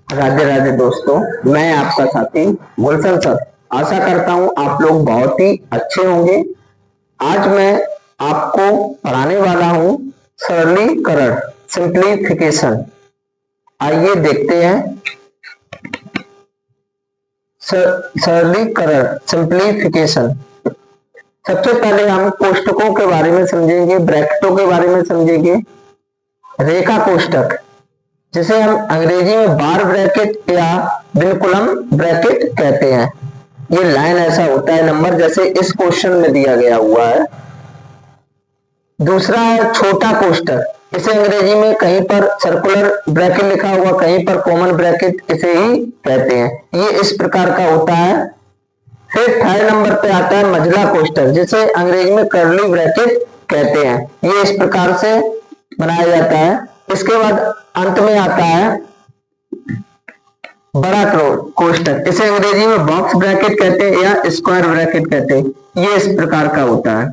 राधे राधे दोस्तों, मैं आपका साथी गुलशन सर। आशा करता हूँ आप लोग बहुत ही अच्छे होंगे। आज मैं आपको पढ़ाने वाला हूँ सरलीकरण, सिंप्लीफिकेशन। आइए देखते हैं। सरलीकरण, सिंप्लीफिकेशन। सबसे पहले हम कोष्टकों के बारे में समझेंगे, ब्रैकेटों के बारे में समझेंगे। रेखा कोष्टक, जिसे हम अंग्रेजी में बार ब्रैकेट या विनकुलम ब्रैकेट कहते हैं। ये लाइन ऐसा होता है नंबर जैसे इस क्वेश्चन में दिया गया हुआ है। दूसरा है छोटा कोष्टक, इसे अंग्रेजी में कहीं पर सर्कुलर ब्रैकेट लिखा हुआ, कहीं पर कॉमन ब्रैकेट इसे ही कहते हैं। ये इस प्रकार का होता है। फिर थर्ड नंबर पे आता है मझला कोष्टक, जिसे अंग्रेजी में कर्ली ब्रैकेट कहते हैं। ये इस प्रकार से बनाया जाता है। इसके बाद अंत में आता है बड़ा कोष्टक, इसे अंग्रेजी में बॉक्स ब्रैकेट कहते हैं या स्क्वायर ब्रैकेट कहते हैं। ये इस प्रकार का होता है।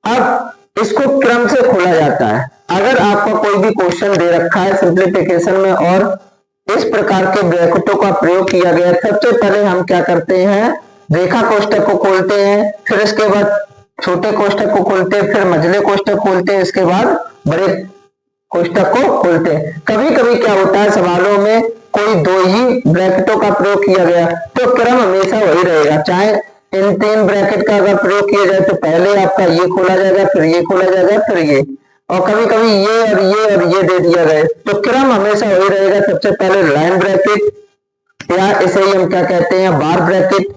अब इसको क्रम से खोला जाता है। अगर आपका कोई भी क्वेश्चन दे रखा है सिंप्लीफिकेशन में और इस प्रकार के ब्रैकेटों का प्रयोग किया गया, सबसे पहले हम क्या करते हैं, रेखा कोष्टक को खोलते हैं, फिर इसके बाद छोटे कोष्टक को खोलते हैं, फिर मझले कोष्टक खोलते हैं, इसके बाद बड़े कोष्टक को खोलते हैं। कभी कभी क्या होता है, सवालों में कोई दो ही ब्रैकेटों का प्रयोग किया गया तो क्रम हमेशा वही रहेगा। चाहे इन तीन ब्रैकेट का अगर प्रयोग किया जाए तो पहले आपका ये खोला जाएगा, फिर ये खोला जाएगा, फिर ये, और कभी कभी ये और ये और ये दे दिया गया तो क्रम हमेशा वही रहेगा। सबसे पहले लाइन ब्रैकेट या इसे ही हम क्या कहते हैं, बार ब्रैकेट,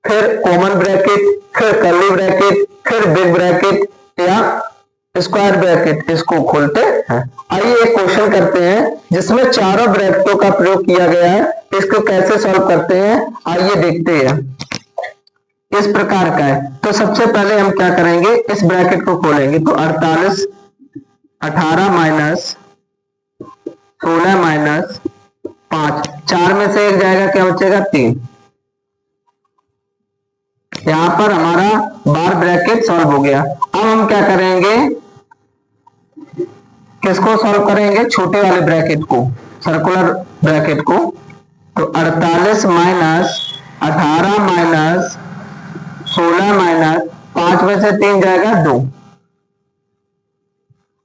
फिर कॉमन ब्रैकेट, फिर कर्ली ब्रैकेट, फिर बिग ब्रैकेट या स्क्वायर ब्रैकेट, इसको खोलते हैं। आइए एक क्वेश्चन करते हैं जिसमें चारों ब्रैकेटों का प्रयोग किया गया है। इसको कैसे सॉल्व करते हैं आइए देखते हैं। इस प्रकार का है। तो सबसे पहले हम क्या करेंगे, इस ब्रैकेट को खोलेंगे तो 48 18 माइनस 16 माइनस 5, 4 में से एक जाएगा, क्या बचेगा 3। यहां पर हमारा बार ब्रैकेट सॉल्व हो गया। अब हम क्या करेंगे, किसको सॉल्व करेंगे, छोटे वाले ब्रैकेट को, सर्कुलर ब्रैकेट को। तो 48 माइनस 18 माइनस 16 माइनस 5 में से 3 जाएगा 2।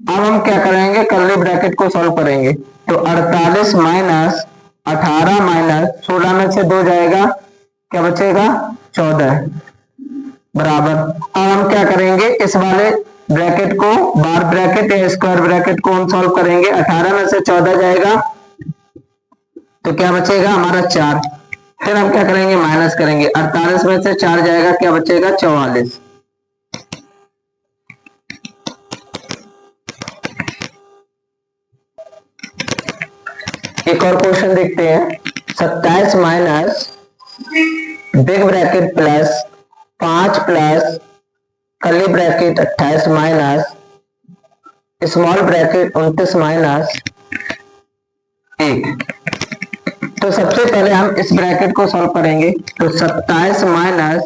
अब हम क्या करेंगे, कर्ली ब्रैकेट को सॉल्व करेंगे। तो 48 माइनस 18 माइनस 16 में से 2 जाएगा, क्या बचेगा 14 बराबर। अब हम क्या करेंगे, इस वाले ब्रैकेट को, बार ब्रैकेट या स्क्वायर ब्रैकेट को हम सॉल्व करेंगे। 18 में से 14 जाएगा तो क्या बचेगा हमारा 4। फिर हम क्या करेंगे, माइनस करेंगे। 48 में से 4 जाएगा, क्या बचेगा 44। एक और क्वेश्चन देखते हैं। 27 minus big bracket plus 5 plus curly bracket 28 minus small bracket 29 minus 1। तो सबसे पहले हम इस ब्रैकेट को सॉल्व करेंगे। तो 27 minus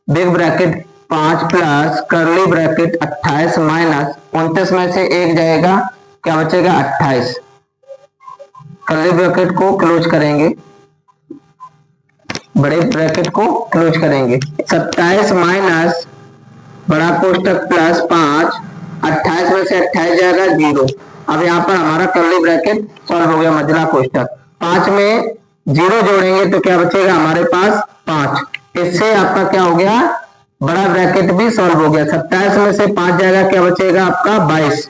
big bracket 5 plus curly bracket 28 minus 29 में से 1 जाएगा, क्या बचेगा 28। कर्ली ब्रैकेट को क्लोज करेंगे, बड़े ब्रैकेट को क्लोज करेंगे। 27 माइनस बड़ा कोष्टक प्लस 5, 28 में से 28 जाएगा 0। अब यहाँ पर हमारा कर्ली ब्रैकेट सॉल्व हो गया, मझला कोष्टक। 5 में 0 जोड़ेंगे तो क्या बचेगा हमारे पास 5। इससे आपका क्या हो गया, बड़ा ब्रैकेट भी सॉल्व हो गया। 27 में से 5 जाएगा, क्या बचेगा आपका 22।